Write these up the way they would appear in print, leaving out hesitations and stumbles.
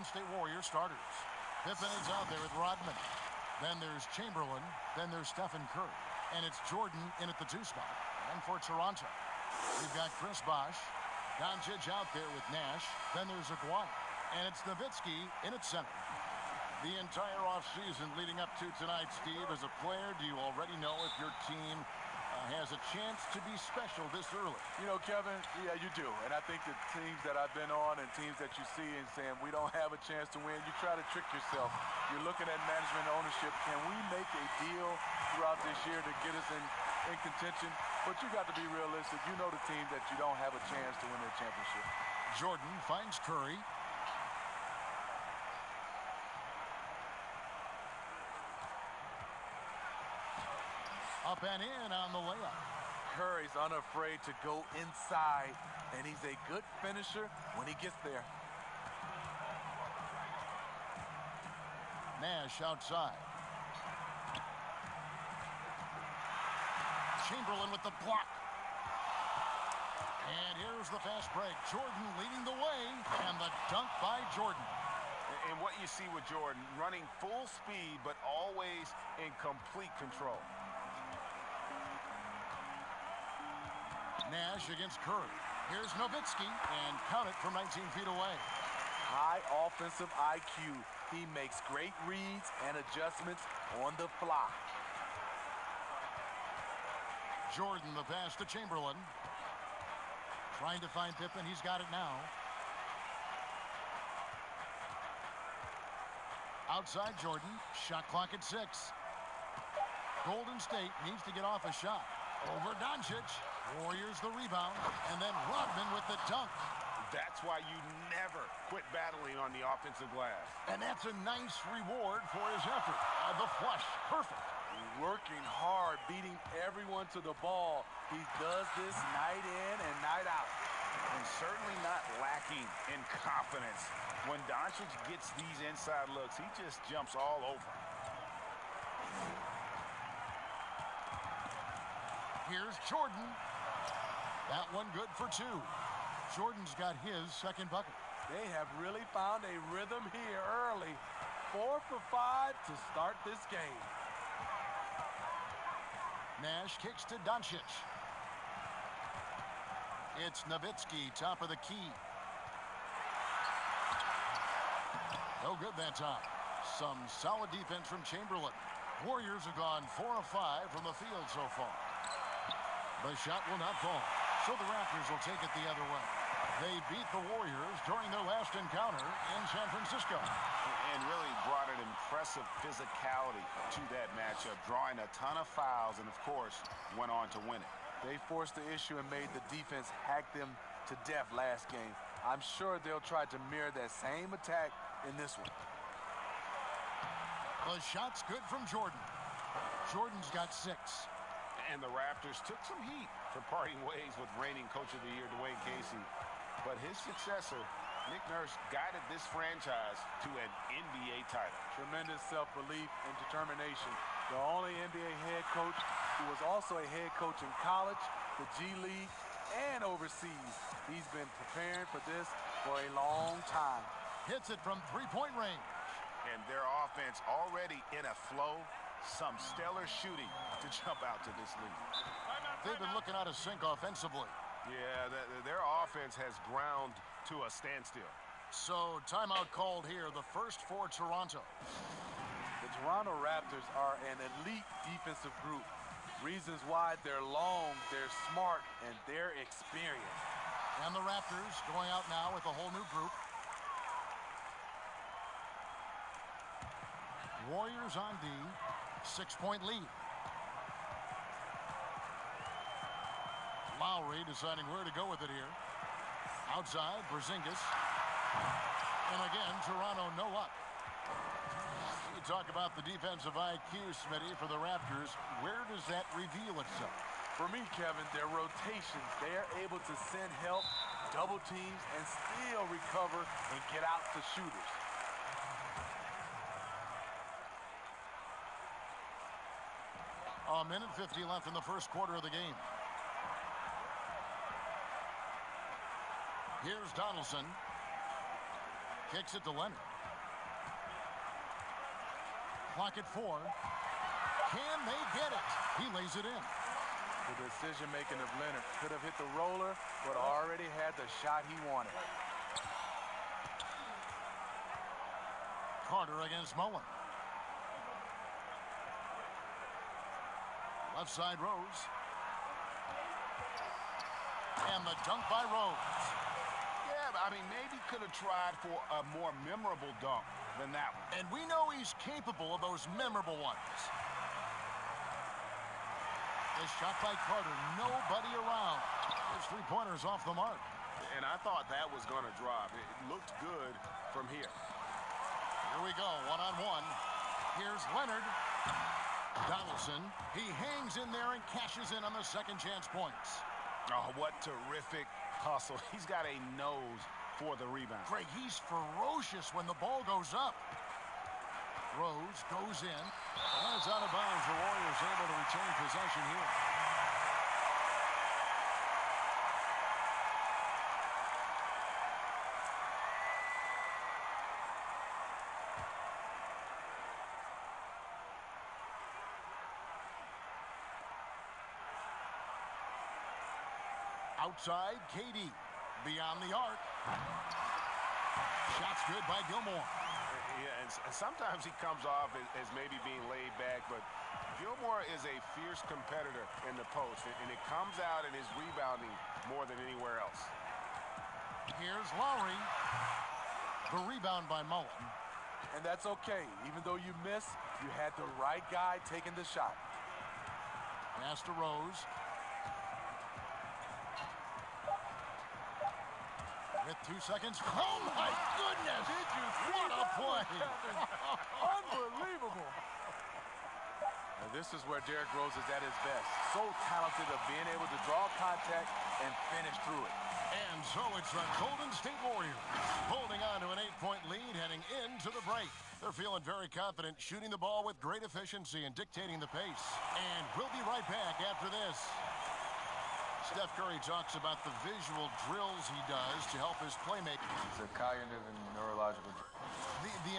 State Warriors starters. Pippen is out there with Rodman. Then there's Chamberlain. Then there's Stephen Curry. And it's Jordan in at the 2 spot. And for Toronto, we've got Chris Bosh. Doncic out there with Nash. Then there's Aguirre. And it's Nowitzki in at center. The entire offseason leading up to tonight, Steve, as a player, do you already know if your team has a chance to be special this early? You know, Kevin, yeah, you do. And I think the teams that I've been on and teams that you see and saying we don't have a chance to win, you try to trick yourself. You're looking at management ownership. Can we make a deal throughout this year to get us in contention? But you got to be realistic. You know the team that you don't have a chance to win the championship. Jordan finds Curry. Up and in on the layup. Curry's unafraid to go inside, and he's a good finisher when he gets there. Nash outside. Chamberlain with the block. And here's the fast break. Jordan leading the way, and the dunk by Jordan. And what you see with Jordan, running full speed, but always in complete control. Nash against Curry. Here's Nowitzki, and count it from 19 feet away. High offensive IQ. He makes great reads and adjustments on the fly. Jordan, the pass to Chamberlain. Trying to find Pippen. He's got it now. Outside Jordan. Shot clock at 6. Golden State needs to get off a shot. Over Doncic. Warriors the rebound. And then Rodman with the dunk. That's why you never quit battling on the offensive glass. And that's a nice reward for his effort. The flush. Perfect. Working hard, beating everyone to the ball. He does this night in and night out. And certainly not lacking in confidence. When Doncic gets these inside looks, he just jumps all over. Here's Jordan. That one good for 2. Jordan's got his second bucket. They have really found a rhythm here early. 4 for 5 to start this game. Nash kicks to Doncic. It's Nowitzki, top of the key. No good that time. Some solid defense from Chamberlain. Warriors have gone 4 of 5 from the field so far. The shot will not fall, so the Raptors will take it the other way. They beat the Warriors during their last encounter in San Francisco. And really brought an impressive physicality to that matchup, drawing a ton of fouls and, of course, went on to win it. They forced the issue and made the defense hack them to death last game. I'm sure they'll try to mirror that same attack in this one. The shot's good from Jordan. Jordan's got 6. And the Raptors took some heat for parting ways with reigning Coach of the Year, Dwayne Casey. But his successor, Nick Nurse, guided this franchise to an NBA title. Tremendous self-belief and determination. The only NBA head coach who was also a head coach in college, the G League, and overseas. He's been preparing for this for a long time. Hits it from three-point range. And their offense already in a flow. Some stellar shooting to jump out to this lead. They've been looking out of sync offensively. Yeah, their offense has ground to a standstill. So, timeout called here, the first for Toronto. The Toronto Raptors are an elite defensive group. Reasons why they're long, they're smart, and they're experienced. And the Raptors going out now with a whole new group. Warriors on D. 6-point lead. Lowry deciding where to go with it here. Outside, Porzingis. And again, Toronto no luck. You talk about the defensive IQ, Smitty, for the Raptors. Where does that reveal itself? For me, Kevin, their rotations. They are able to send help, double teams, and still recover and get out to shooters. A minute 50 left in the first quarter of the game. Here's Donaldson. Kicks it to Leonard. clock at 4. Can they get it? He lays it in. The decision-making of Leonard could have hit the roller, but already had the shot he wanted. Carter against Mullen. Left side Rose. And the dunk by Rose. Yeah, I mean, maybe could have tried for a more memorable dunk than that one. And we know he's capable of those memorable ones. This shot by Carter, nobody around. His three-pointer's off the mark. And I thought that was going to drop. It looked good from here. Here we go, one-on-one. Here's Leonard. Donaldson, he hangs in there and cashes in on the second chance points. Oh, what terrific hustle. He's got a nose for the rebound. Greg, he's ferocious when the ball goes up. Rose goes in. And it's out of bounds. The Warriors able to retain possession here. Outside, KD. Beyond the arc. Shot's good by Gilmore. Yeah, and sometimes he comes off as maybe being laid back, but Gilmore is a fierce competitor in the post, and it comes out in his rebounding more than anywhere else. Here's Lowry. The rebound by Mullen. And that's okay. Even though you miss, you had the right guy taking the shot. Pass to Rose. With 2 seconds. Oh, my goodness! Did you see what a play! Unbelievable. And this is where Derrick Rose is at his best. So talented of being able to draw contact and finish through it. And so it's the Golden State Warriors holding on to an 8-point lead heading into the break. They're feeling very confident, shooting the ball with great efficiency and dictating the pace. And we'll be right back after this. Steph Curry talks about the visual drills he does to help his playmaking. It's a cognitive and neurological. The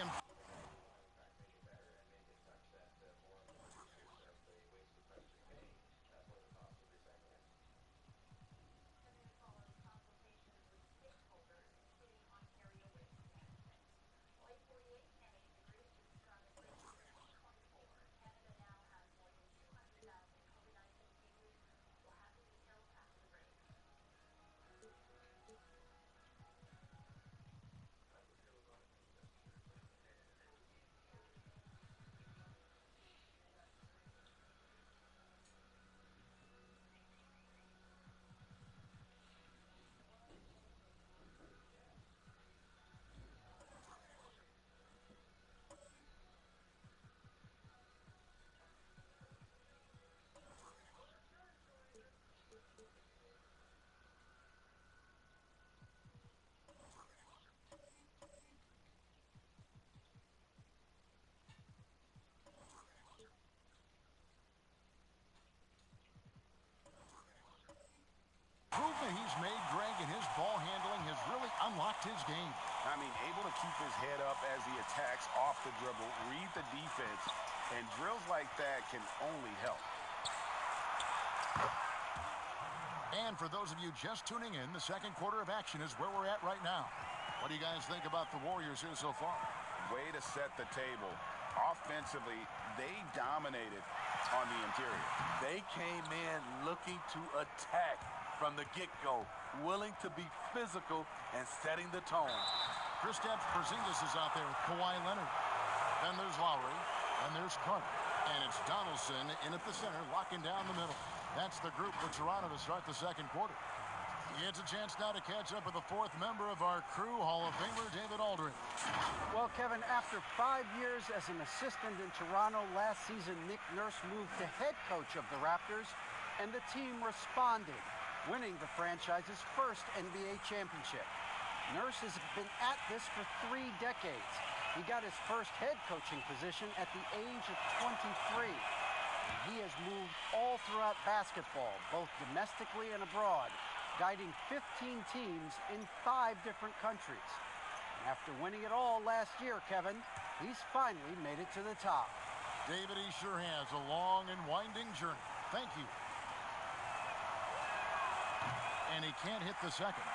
improvement he's made, Greg, and his ball handling has really unlocked his game. I mean, able to keep his head up as he attacks off the dribble, read the defense, and drills like that can only help. And for those of you just tuning in, the second quarter of action is where we're at right now. What do you guys think about the Warriors here so far? Way to set the table. Offensively, they dominated on the interior. They came in looking to attack from the get-go, willing to be physical and setting the tone. Kristaps Porzingis is out there with Kawhi Leonard. Then there's Lowry, and there's Carter. And it's Donaldson in at the center, locking down the middle. That's the group for Toronto to start the second quarter. It's a chance now to catch up with the fourth member of our crew, Hall of Famer David Aldridge. Well, Kevin, after 5 years as an assistant in Toronto, last season Nick Nurse moved to head coach of the Raptors, and the team responded, winning the franchise's first NBA championship. Nurse has been at this for 3 decades. He got his first head coaching position at the age of 23. And he has moved all throughout basketball, both domestically and abroad, guiding 15 teams in 5 different countries. And after winning it all last year, Kevin, he's finally made it to the top. David, he sure has a long and winding journey. Thank you. And he can't hit the second.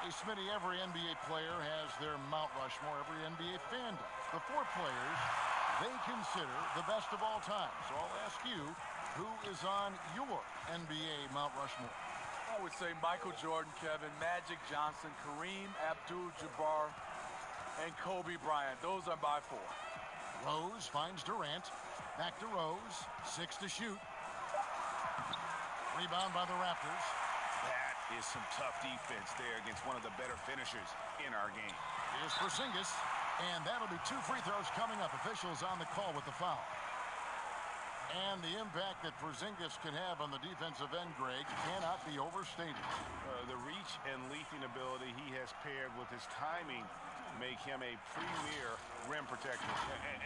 Hey, Smitty, every NBA player has their Mount Rushmore. Every NBA fan does. The 4 players they consider the best of all time. So I'll ask you, who is on your NBA Mount Rushmore? I would say Michael Jordan, Kevin, Magic Johnson, Kareem Abdul-Jabbar, and Kobe Bryant. Those are my 4. Rose finds Durant. Back to Rose. 6 to shoot. Rebound by the Raptors. That is some tough defense there against one of the better finishers in our game. Here's Porzingis, and that'll be 2 free throws coming up. Officials on the call with the foul. And the impact that Porzingis can have on the defensive end, Greg, cannot be overstated. The reach and leaping ability he has paired with his timing make him a premier rim protector.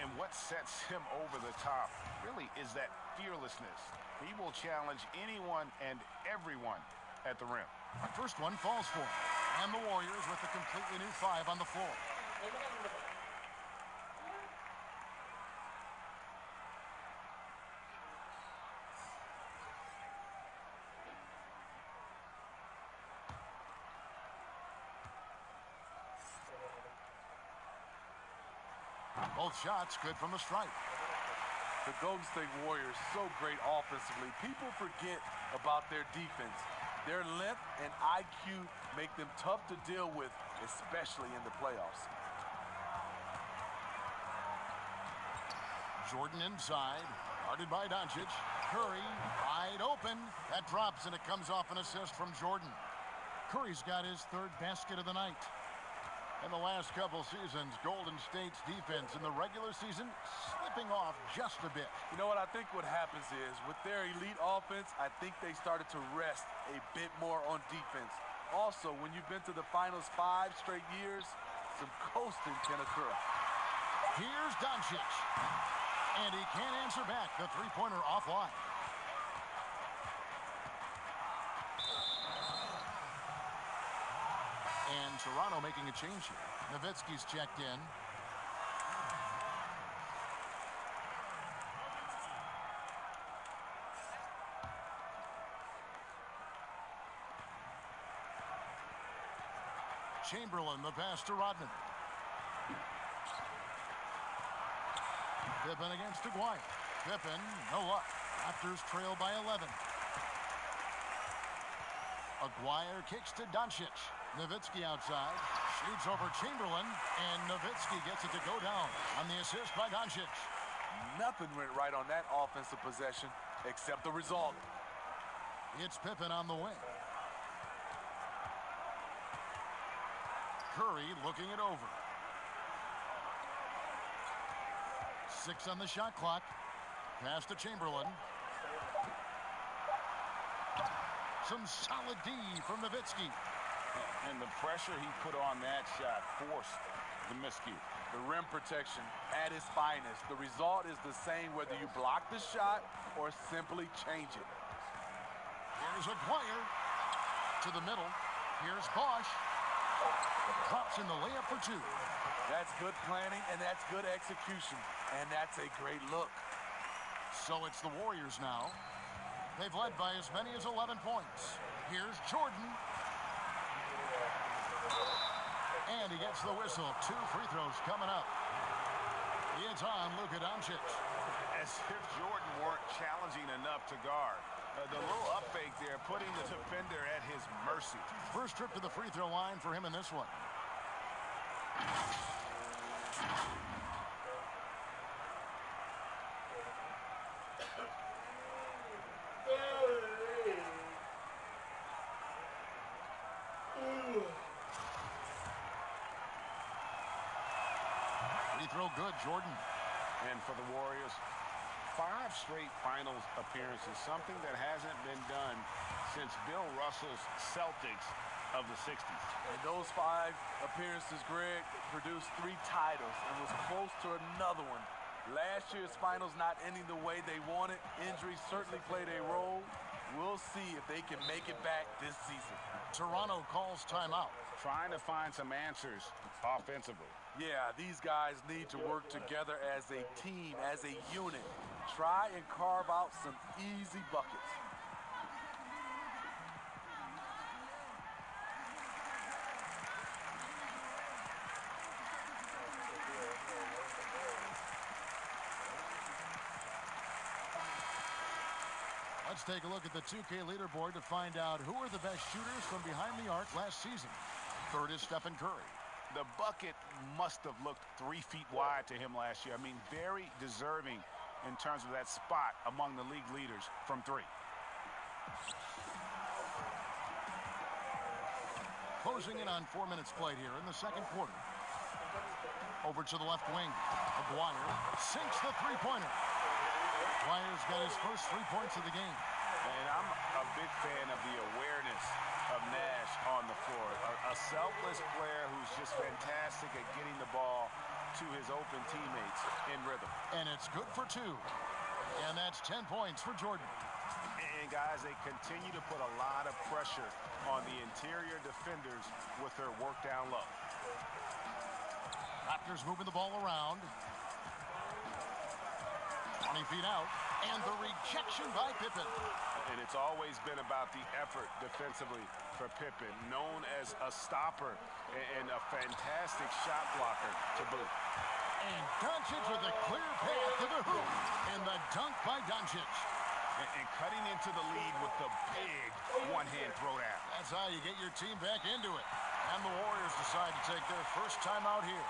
And what sets him over the top really is that fearlessness. He will challenge anyone and everyone at the rim. First one falls for him. And the Warriors with a completely new 5 on the floor. Both shots good from the stripe. The Golden State Warriors, so great offensively. People forget about their defense. Their length and IQ make them tough to deal with, especially in the playoffs. Jordan inside, guarded by Doncic. Curry wide open. That drops, and it comes off an assist from Jordan. Curry's got his 3rd basket of the night. In the last couple seasons, Golden State's defense in the regular season slipping off just a bit. You know what I think what happens is, with their elite offense, I think they started to rest a bit more on defense. Also, when you've been to the finals 5 straight years, some coasting can occur. Here's Doncic. And he can't answer back. The 3-pointer offline. And Toronto making a change here. Nowitzki's checked in. Chamberlain, the pass to Rodman. Pippen against Aguirre. Pippen, no luck. Raptors trail by 11. Aguirre kicks to Doncic. Nowitzki outside, shoots over Chamberlain, and Nowitzki gets it to go down on the assist by Doncic. Nothing went right on that offensive possession except the result. It's Pippen on the wing. Curry looking it over. 6 on the shot clock. Pass to Chamberlain. Some solid D from Nowitzki. And the pressure he put on that shot forced the miscue. The rim protection at its finest. The result is the same whether you block the shot or simply change it. Here's Aguirre to the middle. Here's Bosch. Drops in the layup for 2. That's good planning, and that's good execution. And that's a great look. So it's the Warriors now. They've led by as many as 11 points. Here's Jordan. And he gets the whistle. 2 free throws coming up. It's on Luka Doncic. As if Jordan weren't challenging enough to guard. The little up fake there, putting the defender at his mercy. First trip to the free throw line for him in this one. Free throw good, Jordan. And for the Warriors, 5 straight finals appearances, something that hasn't been done since Bill Russell's Celtics of the 60s. And those 5 appearances, Greg, produced 3 titles and was close to another one. Last year's finals not ending the way they wanted. Injuries certainly played a role. We'll see if they can make it back this season. Toronto calls timeout. Trying to find some answers offensively. Yeah, these guys need to work together as a team, as a unit. Try and carve out some easy buckets. Let's take a look at the 2K leaderboard to find out who are the best shooters from behind the arc last season. Third is Stephen Curry. The bucket must have looked 3 feet wide to him last year. I mean, very deserving in terms of that spot among the league leaders from 3. Closing in on 4 minutes played here in the second quarter. Over to the left wing. Aguirre sinks the three-pointer. Aguirre's got his first 3 points of the game. And I'm a big fan of the awareness of Nash on the floor. A selfless player who's just fantastic at getting the ball to his open teammates in rhythm. And it's good for 2. And that's 10 points for Jordan. And guys, they continue to put a lot of pressure on the interior defenders with their work down low. Raptors moving the ball around. 20 feet out. And the rejection by Pippen. And it's always been about the effort defensively for Pippen, known as a stopper and a fantastic shot blocker to boot. And Doncic with a clear path to the hoop. And the dunk by Doncic. And cutting into the lead with the big one-hand throwdown. That's how you get your team back into it. And the Warriors decide to take their first time out here.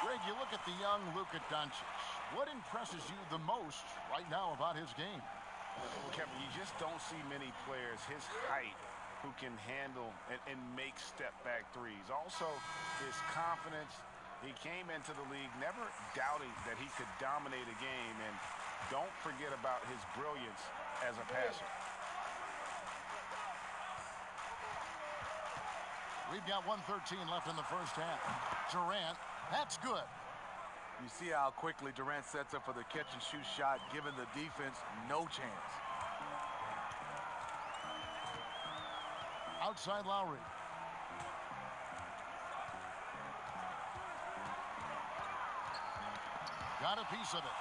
Greg, you look at the young Luka Doncic. What impresses you the most right now about his game? Kevin, you just don't see many players his height who can handle and make step-back threes. Also, his confidence. He came into the league never doubting that he could dominate a game. And don't forget about his brilliance as a passer. We've got 1:13 left in the first half. Durant, that's good. You see how quickly Durant sets up for the catch-and-shoot shot, giving the defense no chance. Outside Lowry. Got a piece of it.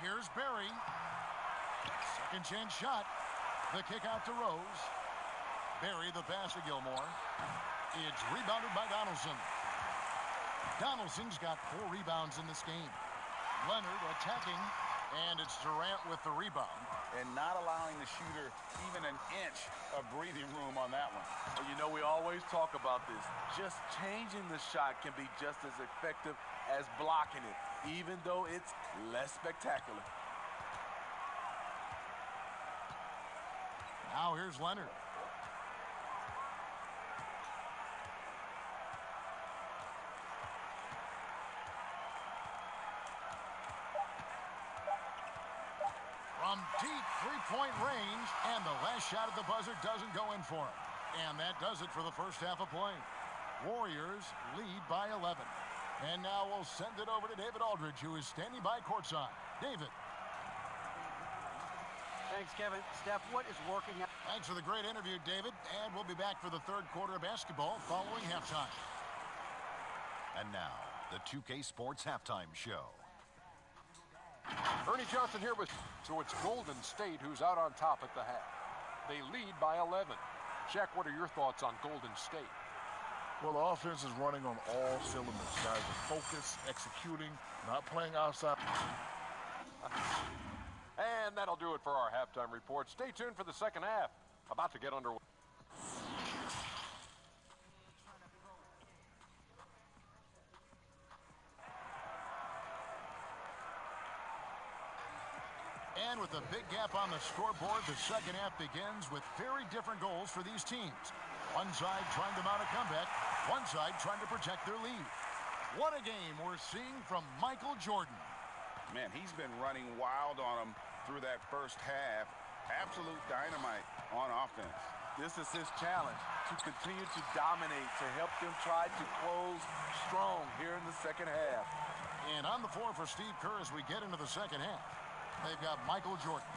Here's Barry. Second chance shot. The kick out to Rose. Barry the pass to Gilmore. It's rebounded by Donaldson. Donaldson's got 4 rebounds in this game. Leonard attacking, and it's Durant with the rebound. And not allowing the shooter even an inch of breathing room on that one. Well, you know, we always talk about this. Just changing the shot can be just as effective as blocking it, even though it's less spectacular. Now here's Leonard. From deep three-point range, and the last shot at the buzzer doesn't go in for him. And that does it for the first half of play. Warriors lead by 11. And now we'll send it over to David Aldridge, who is standing by courtside. David. Thanks, Kevin. Steph, what is working out? Thanks for the great interview, David. And we'll be back for the third quarter of basketball following halftime. And now, the 2K Sports Halftime Show. Ernie Johnson here with, so it's Golden State who's out on top at the half. They lead by 11. Shaq, what are your thoughts on Golden State? Well, the offense is running on all cylinders. Guys are focused, executing, not playing outside. And that'll do it for our halftime report. Stay tuned for the second half. About to get underway. And with a big gap on the scoreboard, the second half begins with very different goals for these teams. One side trying to mount a comeback, one side trying to protect their lead. What a game we're seeing from Michael Jordan. Man, he's been running wild on them through that first half. Absolute dynamite on offense. This is his challenge, to continue to dominate, to help them try to close strong here in the second half. And on the floor for Steve Kerr as we get into the second half, they've got Michael Jordan.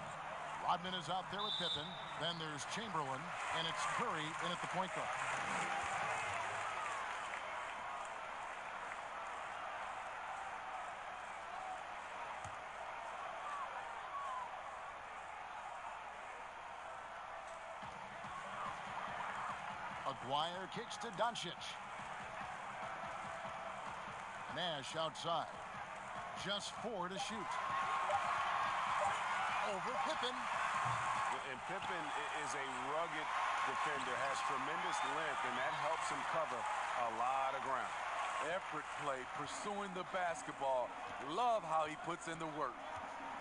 Rodman is out there with Pippen. Then there's Chamberlain, and it's Curry in at the point guard. Aguirre kicks to Doncic. Nash outside. Just 4 to shoot. Over Pippen. And Pippen is a rugged defender, has tremendous length, and that helps him cover a lot of ground. Effort play, pursuing the basketball. Love how he puts in the work.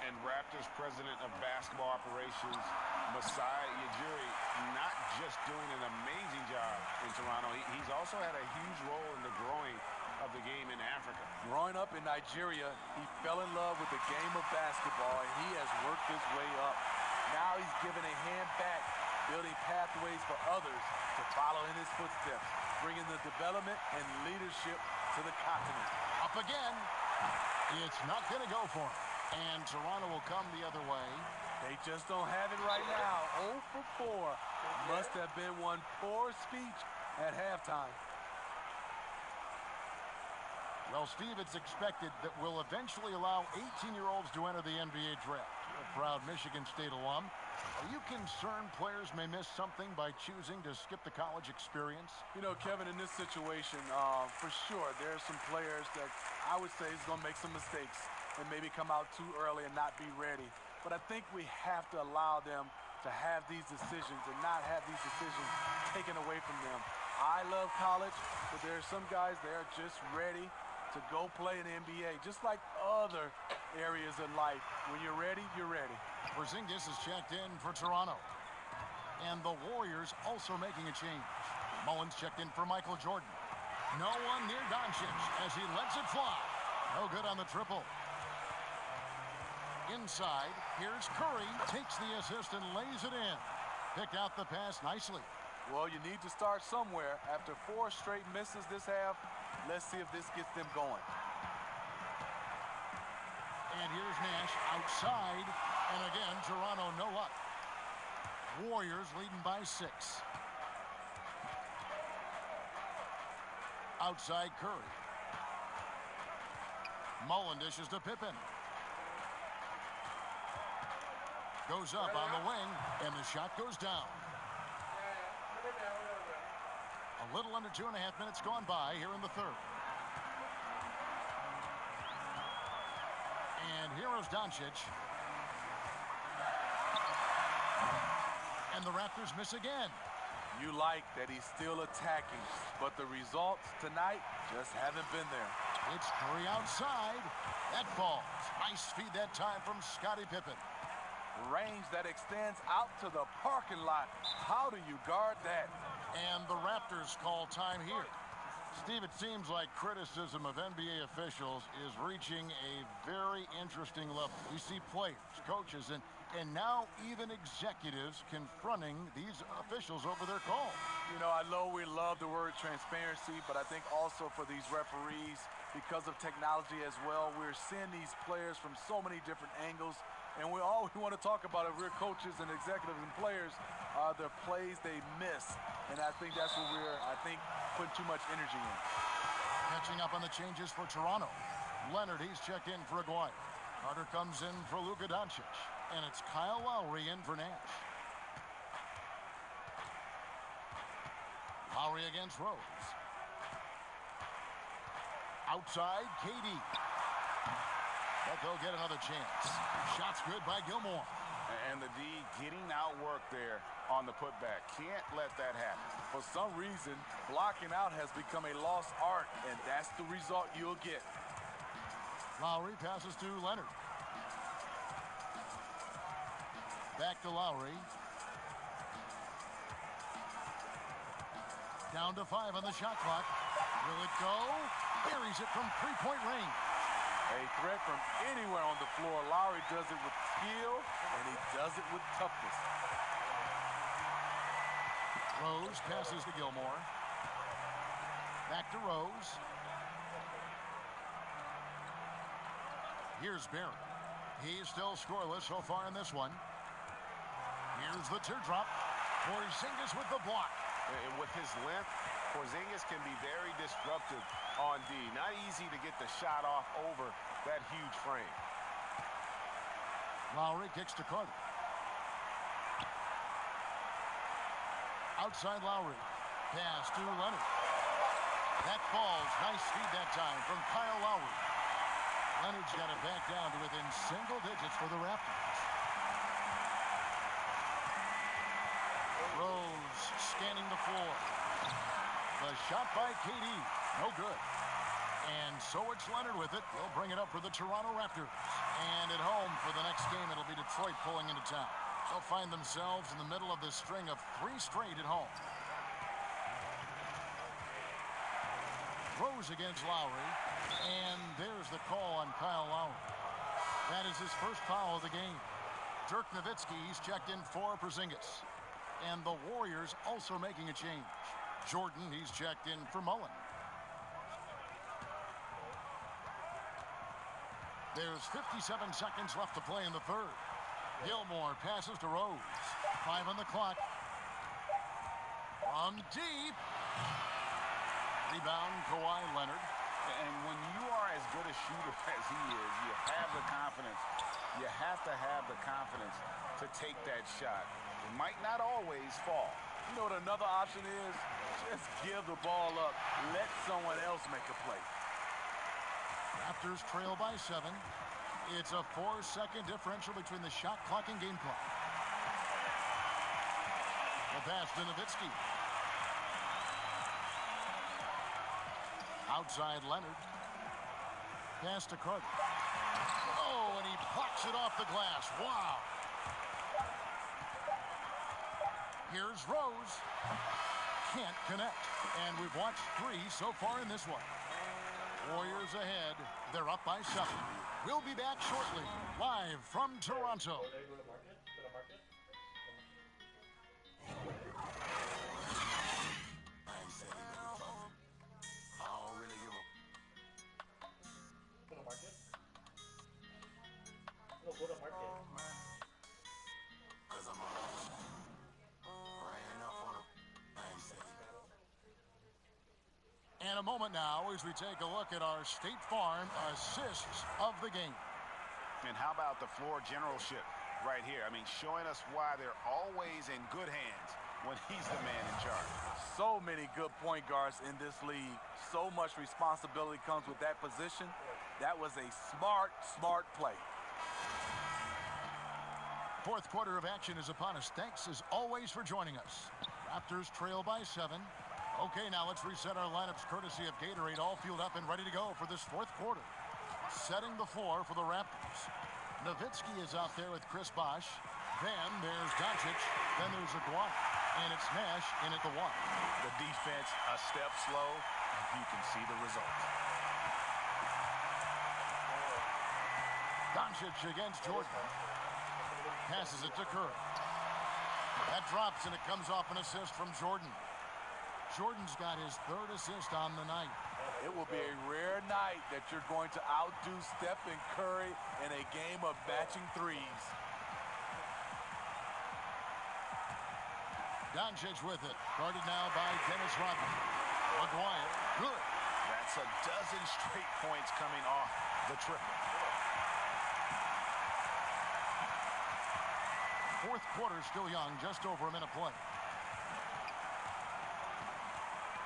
And Raptors president of basketball operations, Masai Ujiri, not just doing an amazing job in Toronto, he's also had a huge role in the growing of the game in Africa. Growing up in Nigeria, he fell in love with the game of basketball, and he has worked his way up. Now he's given a hand back, building pathways for others to follow in his footsteps, bringing the development and leadership to the continent. Up again. It's not going to go for him. And Toronto will come the other way. They just don't have it right now. 0 for 4. Must have been one poor speech at halftime. Well, Steve, it's expected that we'll eventually allow 18-year-olds to enter the NBA draft. You're a proud Michigan State alum. Are you concerned players may miss something by choosing to skip the college experience? You know, Kevin, in this situation, for sure, there are some players that I would say is going to make some mistakes and maybe come out too early and not be ready. But I think we have to allow them to have these decisions and not have these decisions taken away from them. I love college, but there are some guys that are just ready to go play in the NBA, just like other areas in life. When you're ready, you're ready. Porzingis is checked in for Toronto. And the Warriors also making a change. Mullins checked in for Michael Jordan. No one near Doncic as he lets it fly. No good on the triple. Inside, here's Curry, takes the assist and lays it in. Picked out the pass nicely. Well, you need to start somewhere. After 4 straight misses this half, let's see if this gets them going. And here's Nash outside. And again, Toronto no luck. Warriors leading by 6. Outside Curry. Mullen dishes to Pippen. Goes up on the wing, and the shot goes down. A little under 2.5 minutes gone by here in the third. And here is Doncic. And the Raptors miss again. You like that he's still attacking, but the results tonight just haven't been there. It's Curry outside. That falls. Nice feed that time from Scottie Pippen. Range that extends out to the parking lot. How do you guard that? And the Raptors call time here. Steve, it seems like criticism of NBA officials is reaching a very interesting level. We see players, coaches, and now even executives confronting these officials over their calls. You know, I know we love the word transparency, but I think also for these referees, because of technology as well, we're seeing these players from so many different angles. And all we want to talk about if we're coaches and executives and players are the plays they miss. And I think that's what we're, putting too much energy in. Catching up on the changes for Toronto. Leonard, he's checked in for Aguirre. Carter comes in for Luka Doncic. And it's Kyle Lowry in for Nash. Lowry against Rose. Outside, KD. But they'll get another chance. Shot's good by Gilmore. And the D getting outwork there on the putback. Can't let that happen. For some reason, blocking out has become a lost art, and that's the result you'll get. Lowry passes to Leonard. Back to Lowry. Down to 5 on the shot clock. Will it go? Buries it from three-point range. A threat from anywhere on the floor. Lowry does it with skill, and he does it with toughness. Rose passes to Gilmore. Back to Rose. Here's Barry. He's still scoreless so far in this one. Here's the teardrop. Porzingis with the block. And with his length, Porzingis can be very disruptive on D. Not easy to get the shot off over that huge frame. Lowry kicks to Carter. Outside Lowry. Pass to Leonard. That falls. Nice speed that time from Kyle Lowry. Leonard's got it back down to within single digits for the Raptors. Rose scanning the floor. The shot by KD. No good. And so it's Leonard with it. They'll bring it up for the Toronto Raptors. And at home for the next game, it'll be Detroit pulling into town. They'll find themselves in the middle of this string of 3 straight at home. Rose against Lowry. And there's the call on Kyle Lowry. That is his first foul of the game. Dirk Nowitzki, he's checked in for Porzingis. And the Warriors also making a change. Jordan, he's checked in for Mullen. There's 57 seconds left to play in the third. Gilmore passes to Rose. 5 on the clock. From deep. Rebound, Kawhi Leonard. And when you are as good a shooter as he is, you have the confidence. You have to have the confidence to take that shot. It might not always fall. You know what another option is? Just give the ball up. Let someone else make a play. Raptors trail by 7. It's a 4-second differential between the shot clock and game clock. The pass to Nowitzki. Outside Leonard. Pass to Carter. Oh, and he plucks it off the glass. Wow. Here's Rose. Can't connect. And we've watched 3 so far in this one. Warriors ahead. They're up by 7. We'll be back shortly, live from Toronto. And a moment now as we take a look at our State Farm assists of the game. And how about the floor generalship right here? I mean, showing us why they're always in good hands when he's the man in charge. So many good point guards in this league. So much responsibility comes with that position. That was a smart play. Fourth quarter of action is upon us. Thanks as always for joining us. Raptors trail by 7. Okay, now let's reset our lineups courtesy of Gatorade, all fueled up and ready to go for this fourth quarter. Setting the floor for the Raptors. Nowitzki is out there with Chris Bosh. Then there's Doncic. Then there's Aguirre. And it's Nash in at the 1. The defense a step slow. You can see the result. Doncic against Jordan. Passes it to Curry. That drops and it comes off an assist from Jordan. Jordan's got his 3rd assist on the night. It will be a rare night that you're going to outdo Stephen Curry in a game of matching threes. Doncic with it. Guarded now by Dennis Rodman. Aguirre. Good. That's a dozen straight points coming off the triple. Fourth quarter still young. Just over a minute play.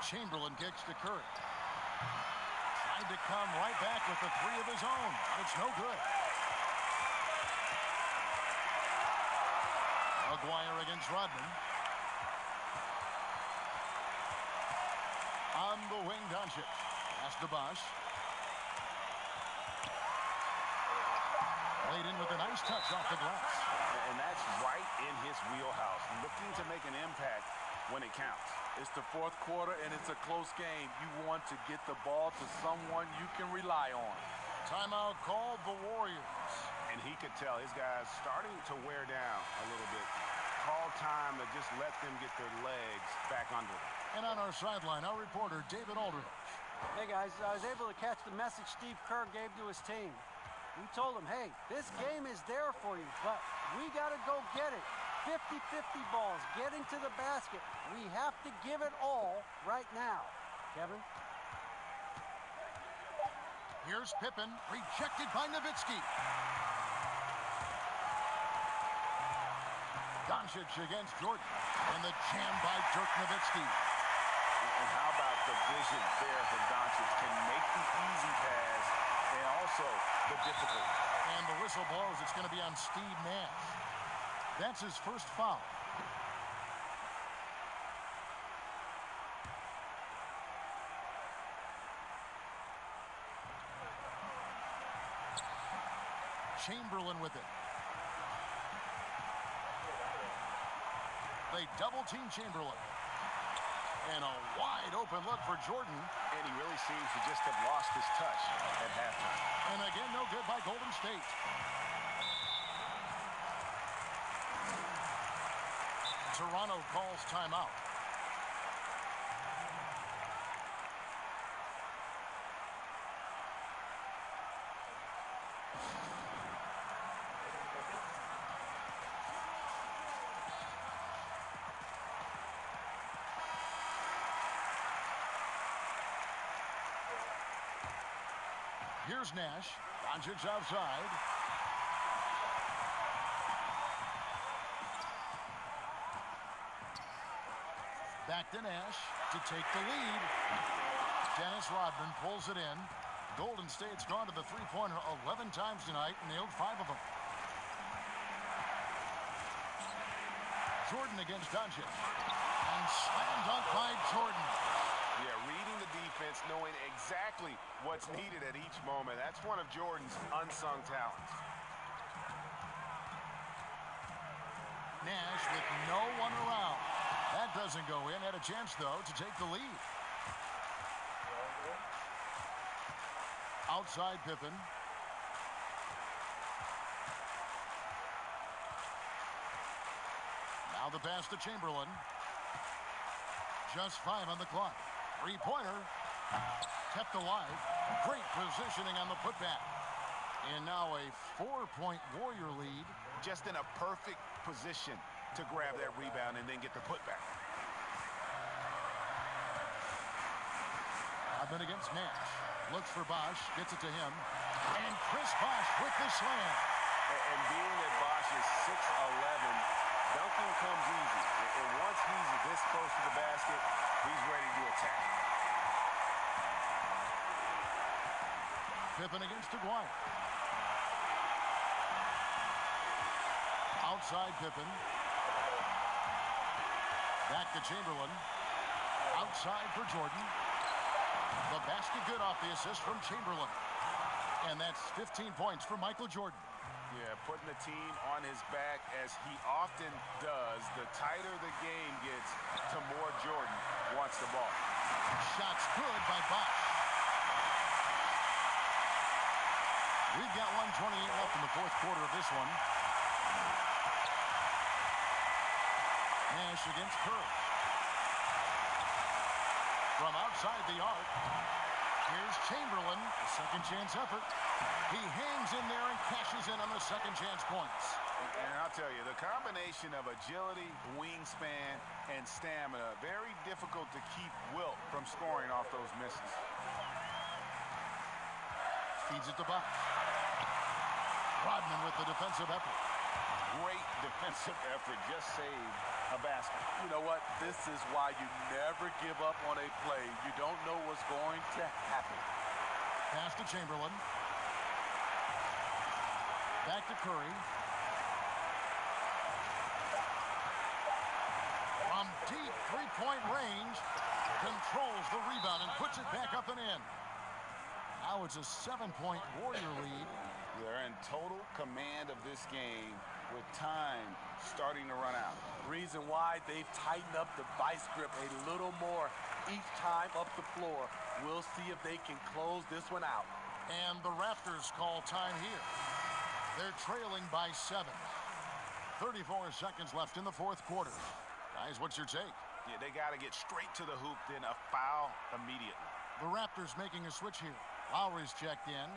Chamberlain kicks to Curry. Tried to come right back with the 3 of his own. It's no good. Aguirre against Rodman. On the wing, Doncic. Pass to Bosh. Laid in with a nice touch off the glass. And that's right in his wheelhouse. Looking to make an impact when it counts. It's the fourth quarter, and it's a close game. You want to get the ball to someone you can rely on. Timeout called the Warriors. And he could tell his guys starting to wear down a little bit. Call time to just let them get their legs back under them. And on our sideline, our reporter, David Aldridge. Hey, guys, I was able to catch the message Steve Kerr gave to his team. We told him, hey, this game is there for you, but we got to go get it. 50-50 balls, getting to the basket. We have to give it all right now. Kevin? Here's Pippen, rejected by Nowitzki. Doncic against Jordan, and the jam by Dirk Nowitzki. And how about the vision there from Doncic? Can make the easy pass and also the difficult. And the whistle blows. It's going to be on Steve Nash. That's his first foul. Chamberlain with it. They double-team Chamberlain. And a wide-open look for Jordan. And he really seems to just have lost his touch at halftime. And again, no good by Golden State. Toronto calls timeout. Here's Nash. Doncic outside. Back to Nash to take the lead. Dennis Rodman pulls it in. Golden State's gone to the three-pointer 11 times tonight, nailed 5 of them. Jordan against Doncic. And slam dunk by Jordan. Yeah, reading the defense, knowing exactly what's needed at each moment. That's one of Jordan's unsung talents. Nash with no one around. That doesn't go in. Had a chance, though, to take the lead. Outside Pippen. Now the pass to Chamberlain. Just 5 on the clock. Three-pointer. Kept alive. Great positioning on the putback. And now a 4-point Warrior lead. Just in a perfect position to grab that rebound and then get the putback. Rodman against Nash. Looks for Bosh. Gets it to him. And Chris Bosh with the slam. And being that Bosh is 6'11", dunking comes easy. And once he's this close to the basket, he's ready to attack. Pippen against Aguirre. Outside Pippen. Back to Chamberlain. Outside for Jordan. The basket good off the assist from Chamberlain. And that's 15 points for Michael Jordan. Yeah, putting the team on his back as he often does. The tighter the game gets, to more Jordan wants the ball. Shots good by Bosh. We've got 1:28 left in the fourth quarter of this one. Nash against Curry. From outside the arc, here's Chamberlain, a second chance effort. He hangs in there and cashes in on the second chance points. And I'll tell you, the combination of agility, wingspan, and stamina, very difficult to keep Wilt from scoring off those misses. Feeds it to Bosh. Rodman with the defensive effort. Great defensive effort, just saved a basket. You know what? This is why you never give up on a play. You don't know what's going to happen. Pass to Chamberlain. Back to Curry. From deep three-point range, controls the rebound and puts it back up and in. Now it's a 7-point Warrior lead. They're in total command of this game with time starting to run out. Reason why they've tightened up the vice grip a little more each time up the floor. We'll see if they can close this one out. And the Raptors call time here. They're trailing by 7. 34 seconds left in the fourth quarter. Guys, what's your take? Yeah, they got to get straight to the hoop, then a foul immediately. The Raptors making a switch here. Lowry's checked in.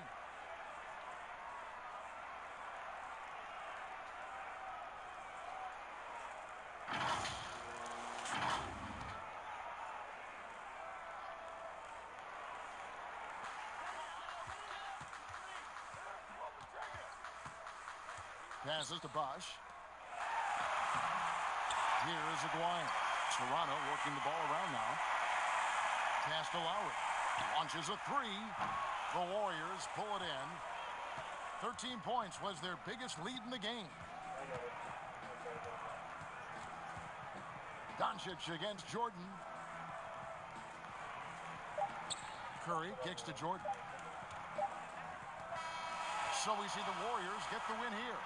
Passes to Bosh. Here is Aguirre. Toronto working the ball around now. Castellari launches a three. The Warriors pull it in. 13 points was their biggest lead in the game. Doncic against Jordan. Curry kicks to Jordan. So we see the Warriors get the win here.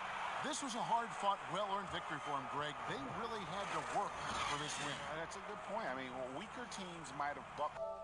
This was a hard-fought, well-earned victory for them, Greg. They really had to work for this win. That's a good point. I mean, weaker teams might have bucked.